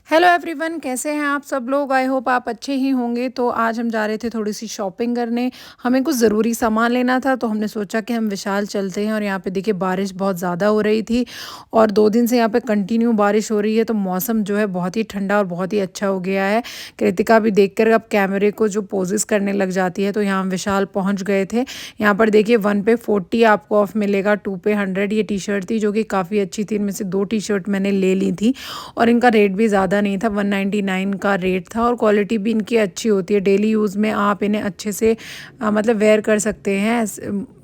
Hello everyone, कैसे हैं आप सब लोग। आई होप आप अच्छे ही होंगे। तो आज हम जा रहे थे थोड़ी सी शॉपिंग करने। हमें कुछ ज़रूरी सामान लेना था, तो हमने सोचा कि हम विशाल चलते हैं। और यहाँ पे देखिए बारिश बहुत ज़्यादा हो रही थी और 2 दिन से यहाँ पे कंटिन्यू बारिश हो रही है, तो मौसम जो है बहुत ही ठंडा और बहुत ही अच्छा हो गया है। कृतिका भी देखकर अब कैमरे को जो पोजेस करने लग जाती है। तो यहाँ हम विशाल पहुँच गए थे। यहाँ पर देखिए 1 पे 40 आपको ऑफ मिलेगा, 2 पे 100। ये टी शर्ट थी जो कि काफ़ी अच्छी थी। इनमें से 2 टी शर्ट मैंने ले ली थी और इनका रेट भी ज़्यादा नहीं था, 199 का रेट था। और क्वालिटी भी इनकी अच्छी होती है, डेली यूज़ में आप इन्हें अच्छे से मतलब वेयर कर सकते हैं।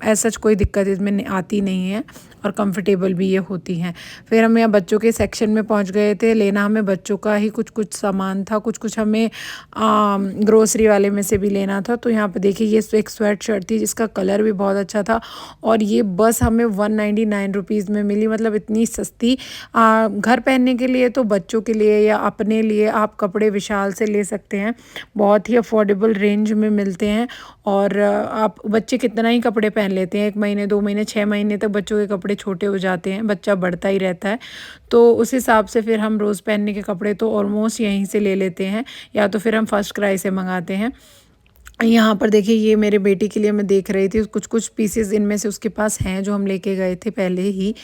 ऐसा कोई दिक्कत इसमें आती नहीं है और कंफर्टेबल भी ये होती हैं। फिर हम यहाँ बच्चों के सेक्शन में पहुँच गए थे। लेना हमें बच्चों का ही कुछ कुछ सामान था, कुछ कुछ हमें ग्रोसरी वाले में से भी लेना था। तो यहाँ पे देखिए ये एक स्वेट शर्ट थी जिसका कलर भी बहुत अच्छा था और ये बस हमें 199 रुपीज़ में मिली। मतलब इतनी सस्ती। घर पहनने के लिए तो बच्चों के लिए या अपने लिए आप कपड़े विशाल से ले सकते हैं। बहुत ही अफोर्डेबल रेंज में मिलते हैं और आप बच्चे कितना ही कपड़े पहन लेते हैं, 1 महीने 2 महीने 6 महीने तक बच्चों के कपड़े छोटे हो जाते हैं, बच्चा बढ़ता ही रहता है। तो उस हिसाब से फिर हम रोज़ पहनने के कपड़े तो ऑलमोस्ट यहीं से ले लेते हैं या तो फिर हम फर्स्ट क्राई से मंगाते हैं। यहाँ पर देखिए ये मेरे बेटी के लिए मैं देख रही थी, कुछ कुछ पीसेस इनमें से उसके पास हैं जो हम लेके गए थे पहले ही।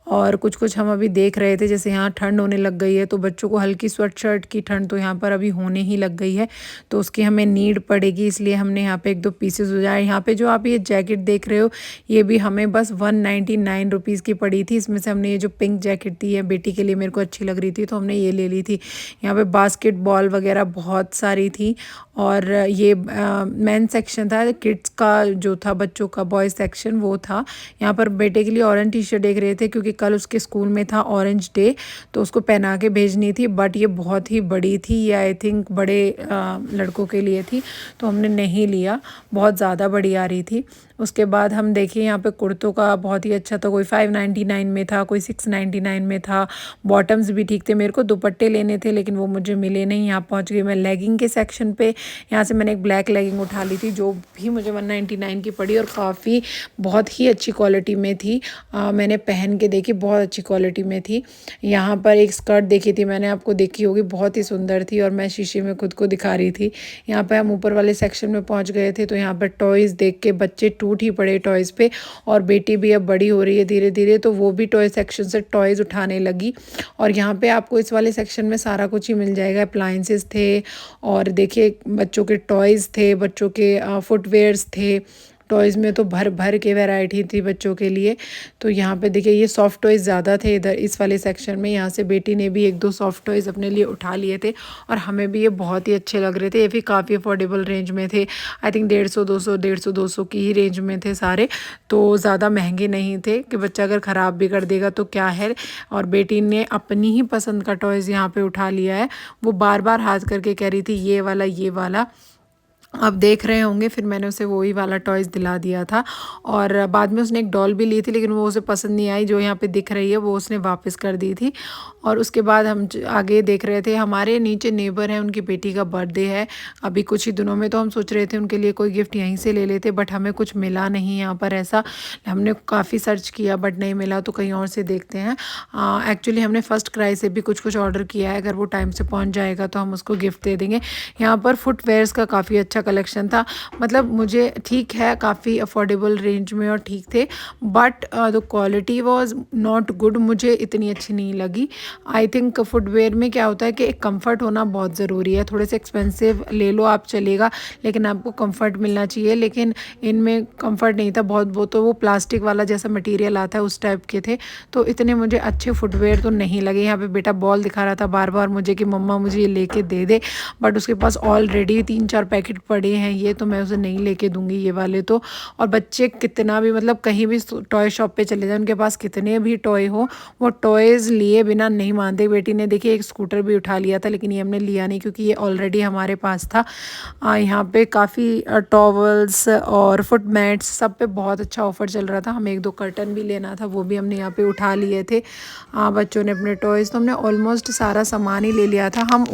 और कुछ कुछ हम अभी देख रहे थे। जैसे यहाँ ठंड होने लग गई है तो बच्चों को हल्की स्वेट शर्ट की ठंड तो यहाँ पर अभी होने ही लग गई है, तो उसकी हमें नीड पड़ेगी, इसलिए हमने यहाँ पे 1-2 पीसेस हो जाए। यहाँ पे जो आप ये जैकेट देख रहे हो ये भी हमें बस 199 रुपीज़ की पड़ी थी। इसमें से हमने ये जो पिंक जैकेट थी, है बेटी के लिए, मेरे को अच्छी लग रही थी तो हमने ये ले ली थी। यहाँ पे बास्केटबॉल वगैरह बहुत सारी थी और ये मेन सेक्शन था, किड्स का जो था, बच्चों का बॉयज़ सेक्शन वो था। यहाँ पर बेटे के लिए ऑरेंज टी शर्ट देख रहे थे क्योंकि कल उसके स्कूल में था ऑरेंज डे, तो उसको पहना के भेजनी थी। बट ये बहुत ही बड़ी थी, ये आई थिंक बड़े लड़कों के लिए थी, तो हमने नहीं लिया, बहुत ज़्यादा बड़ी आ रही थी। उसके बाद हम देखिए यहाँ पे कुर्तों का बहुत ही अच्छा था, कोई 599 में था, कोई 699 में था। बॉटम्स भी ठीक थे। मेरे को दुपट्टे लेने थे लेकिन वो मुझे मिले नहीं। यहाँ पहुँच गई मैं लेगिंग के सेक्शन पे। यहाँ से मैंने एक ब्लैक लेगिंग उठा ली थी जो भी मुझे 199 की पड़ी और काफ़ी बहुत ही अच्छी क्वालिटी में थी। मैंने पहन के देखी, बहुत अच्छी क्वालिटी में थी। यहाँ पर एक स्कर्ट देखी थी मैंने, आपको देखी होगी, बहुत ही सुंदर थी और मैं शीशे में खुद को दिखा रही थी। यहाँ पर हम ऊपर वाले सेक्शन में पहुँच गए थे तो यहाँ पर टॉयज़ देख के बच्चे टूट ही पड़े टॉयज़ पे। और बेटी भी अब बड़ी हो रही है धीरे धीरे, तो वो भी टॉय सेक्शन से टॉयज़ उठाने लगी। और यहाँ पे आपको इस वाले सेक्शन में सारा कुछ ही मिल जाएगा। अप्लायंसेस थे और देखिए बच्चों के टॉयज़ थे, बच्चों के फुटवेयर्स थे। टॉयज़ में तो भर भर के वैरायटी थी बच्चों के लिए। तो यहाँ पे देखिए ये सॉफ्ट टॉयज़ ज़्यादा थे इधर इस वाले सेक्शन में। यहाँ से बेटी ने भी 1-2 सॉफ्ट टॉयज़ अपने लिए उठा लिए थे और हमें भी ये बहुत ही अच्छे लग रहे थे। ये भी काफ़ी अफोर्डेबल रेंज में थे। आई थिंक 150-200 की ही रेंज में थे सारे, तो ज़्यादा महंगे नहीं थे कि बच्चा अगर ख़राब भी कर देगा तो क्या है। और बेटी ने अपनी ही पसंद का टॉयज़ यहाँ पे उठा लिया है। वो बार बार हाथ करके कह रही थी ये वाला ये वाला। आप देख रहे होंगे, फिर मैंने उसे वही वाला टॉयज़ दिला दिया था। और बाद में उसने एक डॉल भी ली थी लेकिन वो उसे पसंद नहीं आई, जो यहाँ पे दिख रही है वो उसने वापस कर दी थी। और उसके बाद हम आगे देख रहे थे, हमारे नीचे नेबर हैं, उनकी बेटी का बर्थडे है अभी कुछ ही दिनों में, तो हम सोच रहे थे उनके लिए कोई गिफ्ट यहीं से ले लेते, बट हमें कुछ मिला नहीं यहाँ पर ऐसा। हमने काफ़ी सर्च किया बट नहीं मिला, तो कहीं और से देखते हैं। एक्चुअली हमने फर्स्ट क्राई से भी कुछ कुछ ऑर्डर किया है, अगर वो टाइम से पहुँच जाएगा तो हम उसको गिफ्ट दे देंगे। यहाँ पर फुटवेयर्स का काफ़ी अच्छा कलेक्शन था। मतलब मुझे ठीक है, काफ़ी अफोर्डेबल रेंज में और ठीक थे, but the quality was not good, मुझे इतनी अच्छी नहीं लगी। आई थिंक फुटवेयर में क्या होता है कि एक कंफर्ट होना बहुत ज़रूरी है। थोड़े से एक्सपेंसिव ले लो आप चलेगा, लेकिन आपको कंफर्ट मिलना चाहिए। लेकिन इनमें कंफर्ट नहीं था बहुत, वो तो वो प्लास्टिक वाला जैसा मटेरियल आता है उस टाइप के थे, तो इतने मुझे अच्छे फुटवेयर तो नहीं लगे। यहाँ पे बेटा बॉल दिखा रहा था बार बार मुझे कि मम्मा मुझे ये लेके दे दे, बट उसके पास ऑलरेडी 3-4 पैकेट पड़े हैं ये, तो मैं उसे नहीं लेके दूंगी ये वाले तो। और बच्चे कितना भी मतलब कहीं भी टॉय शॉप पे चले जाए, उनके पास कितने भी टॉय हो, वो टॉयज़ लिए बिना नहीं मानते। बेटी ने देखिए एक स्कूटर भी उठा लिया था लेकिन ये हमने लिया नहीं क्योंकि ये ऑलरेडी हमारे पास था। यहाँ पे काफ़ी टॉवल्स और फुट मैट्स सब पे बहुत अच्छा ऑफर चल रहा था। हमें 1-2 कर्टन भी लेना था, वो भी हमने यहाँ पे उठा लिए थे। बच्चों ने अपने टॉयज़, तो हमने ऑलमोस्ट सारा सामान ही ले लिया था। हम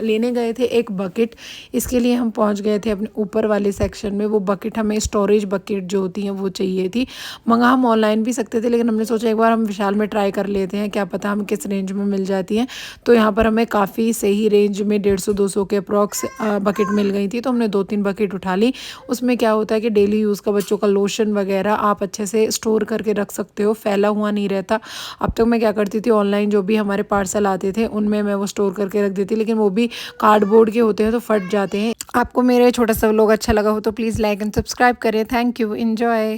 लेने गए थे एक बकेट, इसके लिए हम पहुँच गए थे अपने ऊपर वाले सेक्शन में। वो बकेट हमें स्टोरेज बकेट जो होती हैं वो चाहिए थी। मंगा हम ऑनलाइन भी सकते थे, लेकिन हमने सोचा एक बार हम विशाल में ट्राई कर लेते हैं, क्या पता हमें किस रेंज में मिल जाती हैं। तो यहाँ पर हमें काफ़ी सही रेंज में 150-200 के अप्रॉक्स बकेट मिल गई थी। तो हमने 2-3 बकेट उठा ली। उसमें क्या होता है कि डेली यूज़ का बच्चों का लोशन वगैरह आप अच्छे से स्टोर करके रख सकते हो, फैला हुआ नहीं रहता। अब तक मैं क्या करती थी, ऑनलाइन जो भी हमारे पार्सल आते थे उनमें मैं वो स्टोर करके रख देती, लेकिन वो भी कार्डबोर्ड के होते हैं तो फट जाते हैं। आपको मेरा छोटा सा व्लॉग अच्छा लगा हो तो प्लीज़ लाइक एंड सब्सक्राइब करें। Thank you, enjoy.